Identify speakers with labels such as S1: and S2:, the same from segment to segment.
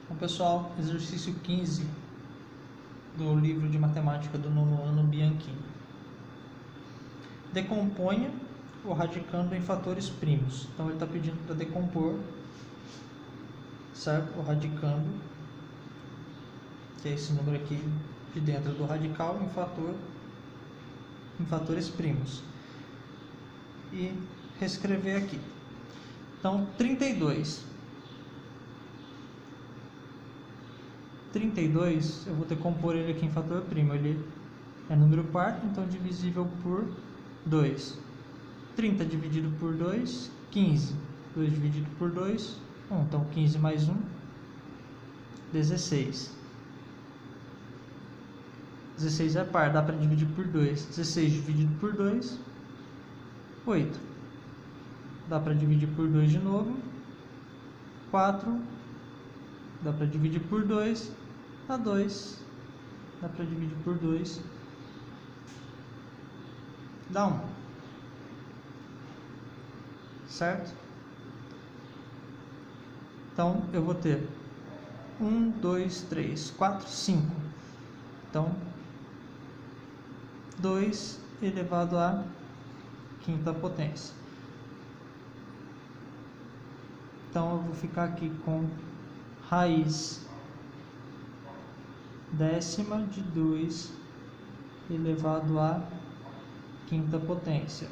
S1: Então, pessoal, exercício 15 do livro de matemática do nono ano Bianchini. Decomponha o radicando em fatores primos. Então, ele está pedindo para decompor, certo? O radicando, que é esse número aqui de dentro do radical, em fatores primos. E reescrever aqui. Então, 32, eu vou decompor ele aqui em fator primo. Ele é número par, então divisível por 2. 30 dividido por 2, 15. 2 dividido por 2, 1. Então, 15 mais 1, 16. 16 é par, dá para dividir por 2. 16 dividido por 2, 8. Dá para dividir por 2 de novo. 4. Dá para dividir por 2. Dá 2. Dá para dividir por 2. Dá 1. Certo? Então, eu vou ter 1, 2, 3, 4, 5. Então, 2 elevado à quinta potência. Então, eu vou ficar aqui com raiz décima de 2 elevado à quinta potência.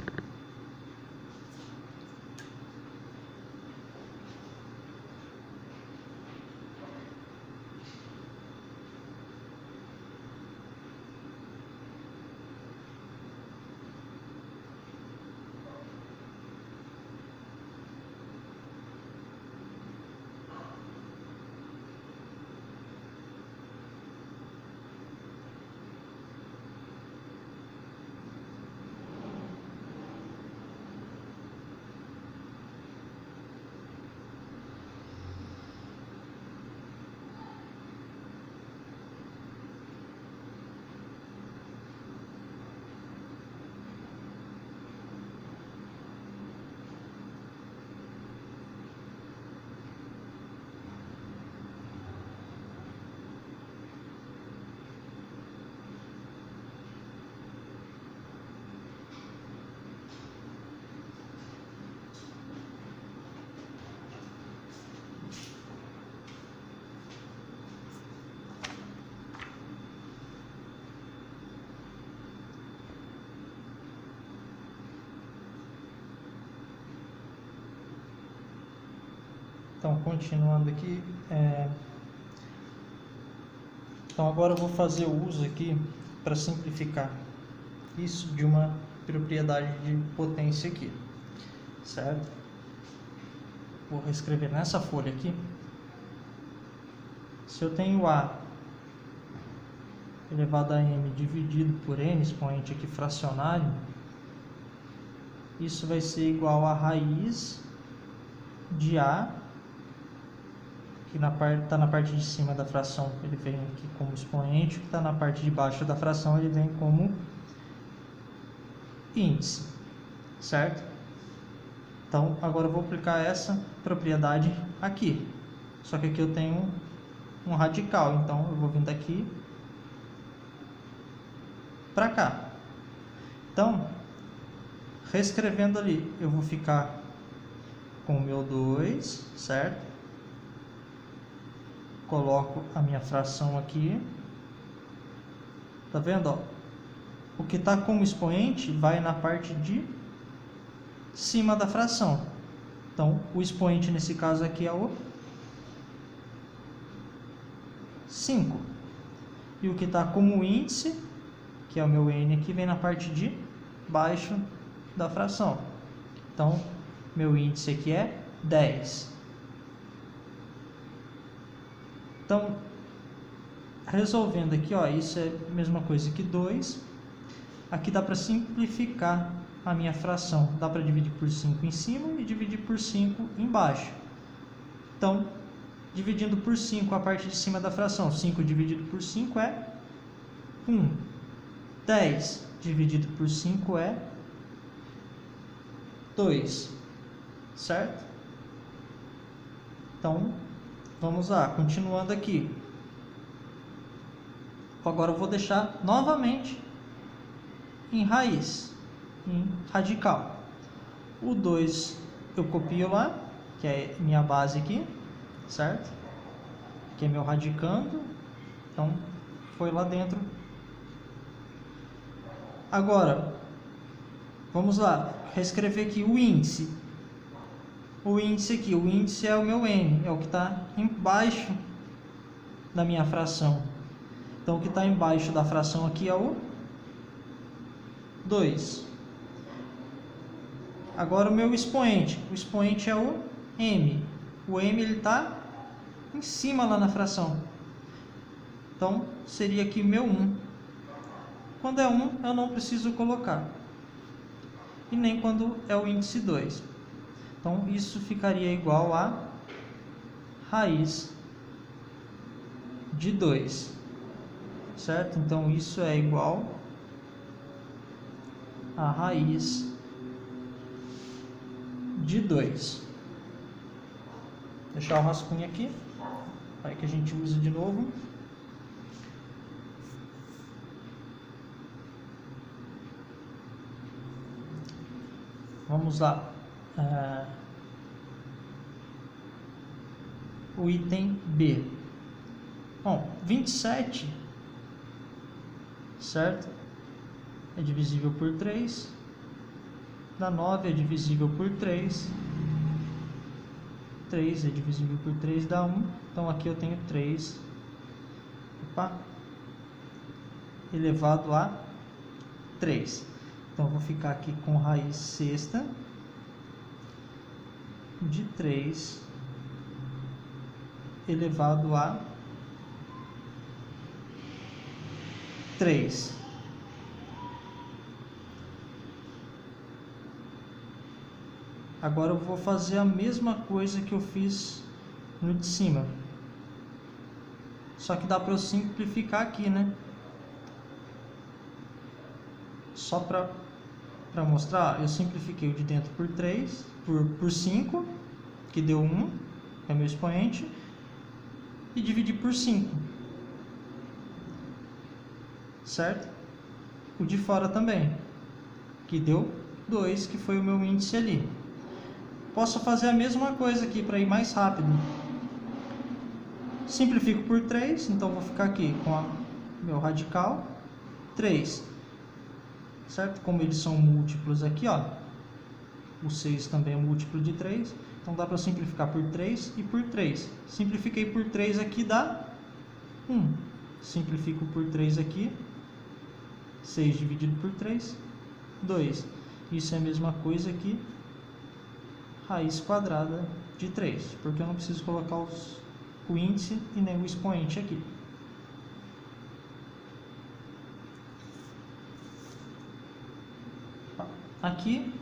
S1: Então, continuando aqui, então agora eu vou fazer o uso aqui para simplificar isso de uma propriedade de potência aqui, certo? Vou reescrever nessa folha aqui. Se eu tenho A elevado a M dividido por N, expoente aqui fracionário, isso vai ser igual a raiz de A, que está na parte de cima da fração, ele vem aqui como expoente, que está na parte de baixo da fração, ele vem como índice, certo? Então, agora eu vou aplicar essa propriedade aqui, só que aqui eu tenho um radical, então eu vou vir daqui para cá. Então, reescrevendo ali, eu vou ficar com o meu 2, certo? Coloco a minha fração aqui. Tá vendo, ó? O que está como expoente vai na parte de cima da fração. Então, o expoente nesse caso aqui é o 5. E o que está como índice, que é o meu N aqui, vem na parte de baixo da fração. Então, meu índice aqui é 10. Então, resolvendo aqui, ó, isso é a mesma coisa que 2. Aqui dá para simplificar a minha fração. Dá para dividir por 5 em cima e dividir por 5 embaixo. Então, dividindo por 5 a parte de cima da fração, 5 dividido por 5 é 1. 10 dividido por 5 é 2. Certo? Então, Vamos lá, continuando aqui. Agora eu vou deixar novamente em raiz, em radical. O 2 eu copio lá, que é minha base aqui, certo? Que é meu radicando. Então, foi lá dentro. Agora, vamos lá, reescrever aqui o índice. O índice aqui, o índice é o meu n, é o que está embaixo da minha fração. Então, o que está embaixo da fração aqui é o 2. Agora, o meu expoente. O expoente é o m. O m está em cima lá na fração. Então, seria aqui meu 1. Quando é 1, eu não preciso colocar. E nem quando é o índice 2. Então, isso ficaria igual a raiz de 2. Certo? Então, isso é igual a raiz de 2. Vou deixar o rascunho aqui, para que a gente use de novo. Vamos lá. O item B. Bom, 27, certo? É divisível por 3. Dá 9, é divisível por 3. 3 é divisível por 3, dá 1. Então, aqui eu tenho 3 elevado a 3. Então, eu vou ficar aqui com raiz sexta de 3 elevado a 3. Agora eu vou fazer a mesma coisa que eu fiz no de cima. Só que dá para eu simplificar aqui, né? Só para mostrar, eu simplifiquei o de dentro por 3, por 5, que deu 1, é meu expoente, e dividi por 5. Certo? O de fora também, que deu 2, que foi o meu índice ali. Posso fazer a mesma coisa aqui para ir mais rápido. Simplifico por 3, então vou ficar aqui com o meu radical 3. Certo? Como eles são múltiplos aqui, ó. O 6 também é múltiplo de 3. Então dá para simplificar por 3 e por 3. Simplifiquei por 3 aqui, dá 1. Simplifico por 3 aqui. 6 dividido por 3, 2. Isso é a mesma coisa que raiz quadrada de 3. Porque eu não preciso colocar o índice e nem o expoente aqui. Aqui,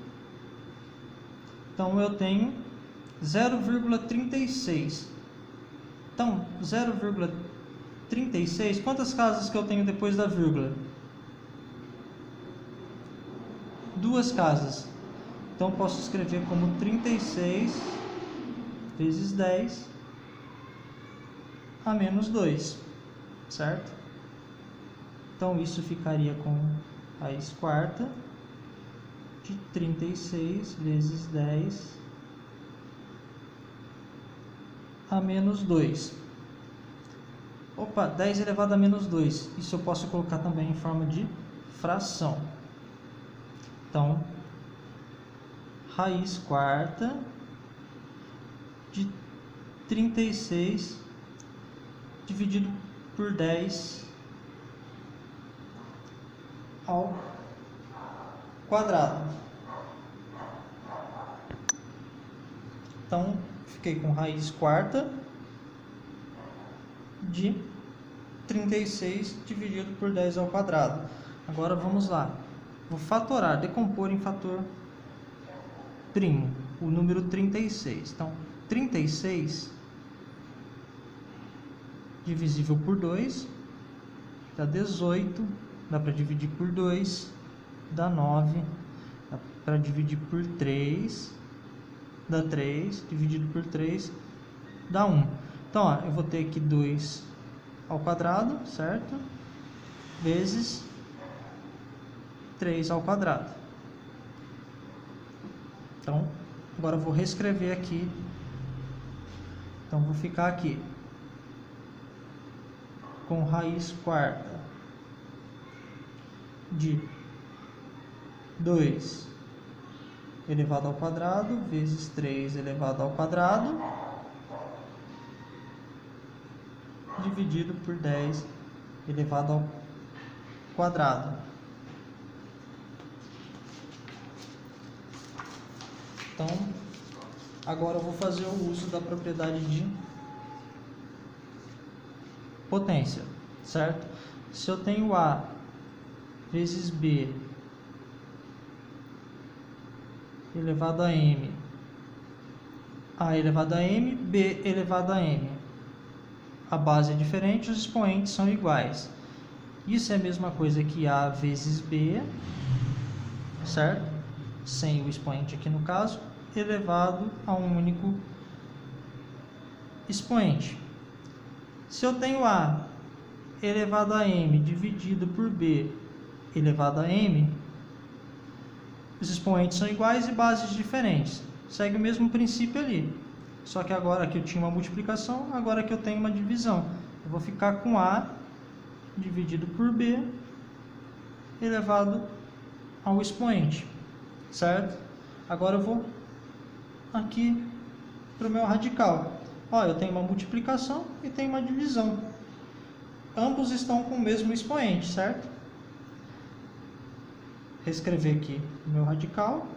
S1: então eu tenho 0,36. Então, 0,36, quantas casas que eu tenho depois da vírgula? 2 casas. Então, posso escrever como 36 vezes 10 a menos 2, certo? Então, isso ficaria com raiz quarta de 36 vezes 10 a menos 2. Opa, 10 elevado a menos 2. Isso eu posso colocar também em forma de fração. Então, raiz quarta de 36 dividido por 10 ao quadrado. Então, fiquei com raiz quarta de 36 dividido por 10 ao quadrado. Agora vamos lá. Vou fatorar, decompor em fator primo, o número 36. Então, 36 divisível por 2 dá 18, dá para dividir por 2, dá 9, dá para dividir por 3, dá 3, dividido por 3, dá 1. Então, ó, eu vou ter aqui 2 ao quadrado, certo? Vezes 3 ao quadrado. Então, agora eu vou reescrever aqui. Então, vou ficar aqui com raiz quarta de 2 elevado ao quadrado vezes 3 elevado ao quadrado dividido por 10 elevado ao quadrado. Então, agora eu vou fazer o uso da propriedade de potência, certo? Se eu tenho A vezes B elevado a M, A elevado a M, B elevado a M, a base é diferente, os expoentes são iguais. Isso é a mesma coisa que A vezes B, certo? Sem o expoente aqui no caso, elevado a um único expoente. Se eu tenho A elevado a M dividido por B elevado a M, os expoentes são iguais e bases diferentes. Segue o mesmo princípio ali. Só que agora que eu tinha uma multiplicação, agora que eu tenho uma divisão. Eu vou ficar com A dividido por B elevado ao expoente, certo? Agora eu vou aqui para o meu radical. Ó, eu tenho uma multiplicação e tenho uma divisão. Ambos estão com o mesmo expoente, certo? Reescrever aqui o meu radical.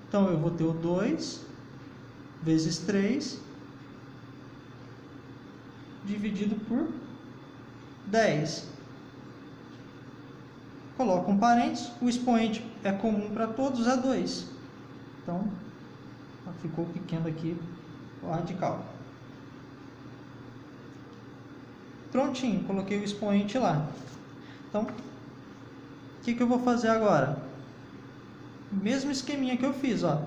S1: Então, eu vou ter o 2 vezes 3 dividido por 10. Coloco um parênteses, o expoente é comum para todos, é 2. Então, ficou pequeno aqui o radical. Prontinho, coloquei o expoente lá. Então, o que eu vou fazer agora? Mesmo esqueminha que eu fiz, ó.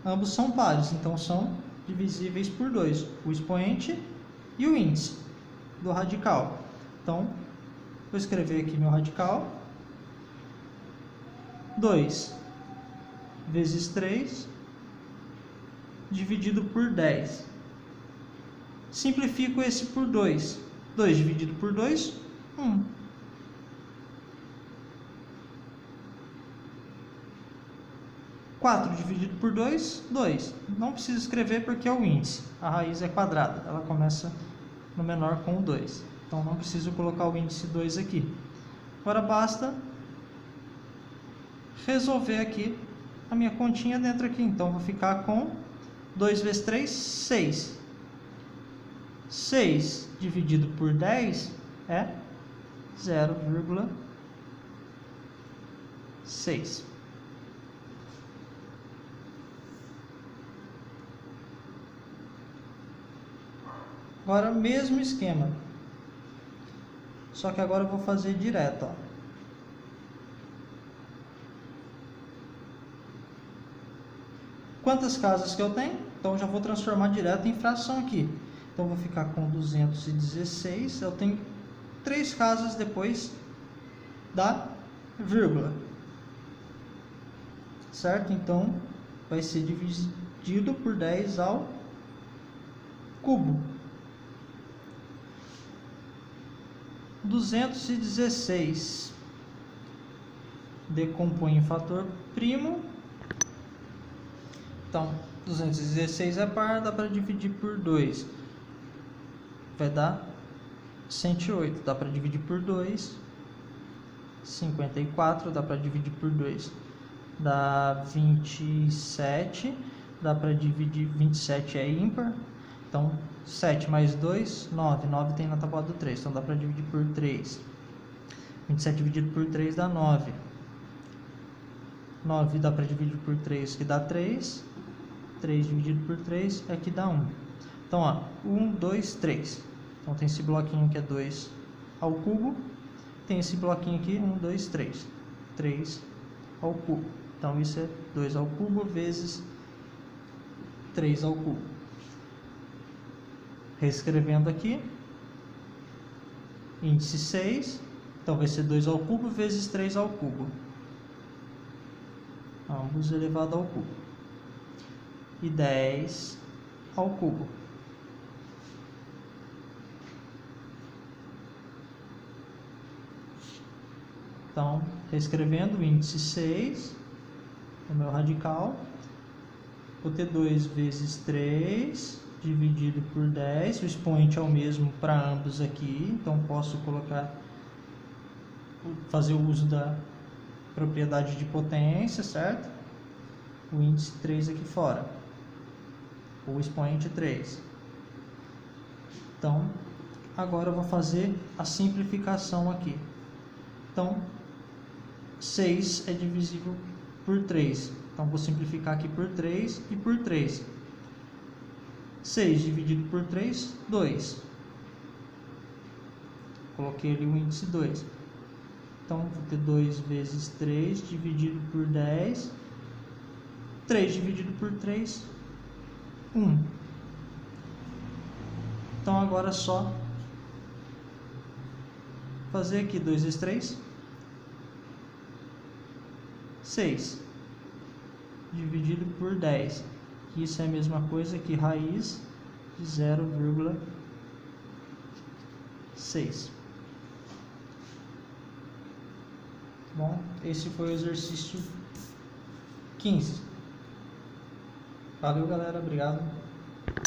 S1: Ambos são pares, então são divisíveis por 2. O expoente e o índice do radical. Então, vou escrever aqui meu radical. 2 vezes 3 dividido por 10. Simplifico esse por 2. 2 dividido por 2, 1. 4 dividido por 2, 2. Não precisa escrever porque é o índice. A raiz é quadrada. Ela começa no menor com o 2. Então, não preciso colocar o índice 2 aqui. Agora, basta resolver aqui a minha continha dentro aqui. Então, vou ficar com 2 vezes 3, 6. 6 dividido por 10 é 0,6. Agora, mesmo esquema. Só que agora eu vou fazer direto, ó. Quantas casas que eu tenho? Então, eu já vou transformar direto em fração aqui. Então, eu vou ficar com 216. Eu tenho 3 casas depois da vírgula. Certo? Então, vai ser dividido por 10 ao cubo. 216 decompõe em fator primo. Então, 216 é par, dá para dividir por 2. Vai dar 108, dá para dividir por 2. 54, dá para dividir por 2. Dá 27, dá para dividir, 27 é ímpar. Então, 7 mais 2, 9. 9 tem na tábua do 3, então dá para dividir por 3. 27 dividido por 3 dá 9. 9 dá para dividir por 3, que dá 3. 3 dividido por 3 é que dá 1. Então, ó, 1, 2, 3. Então, tem esse bloquinho que é 2 ao cubo. Tem esse bloquinho aqui, 1, 2, 3. 3 ao cubo. Então, isso é 2 ao cubo vezes 3 ao cubo. Reescrevendo aqui, índice 6, então vai ser 2 ao cubo vezes 3 ao cubo, ambos elevado ao cubo, e 10 ao cubo. Então, reescrevendo, índice 6, o meu radical, vou ter 2 vezes 3, dividido por 10, o expoente é o mesmo para ambos aqui, então posso fazer o uso da propriedade de potência, certo? O índice 3 aqui fora, o expoente 3. Então, agora eu vou fazer a simplificação aqui. Então, 6 é divisível por 3, então vou simplificar aqui por 3 e por 3. 6 dividido por 3, 2. Coloquei ali o índice 2. Então, vou ter 2 vezes 3 dividido por 10. 3 dividido por 3, 1. Então, agora é só fazer aqui 2 vezes 3, 6. Dividido por 10. Isso é a mesma coisa que raiz de 0,6. Bom, esse foi o exercício 15. Valeu, galera. Obrigado.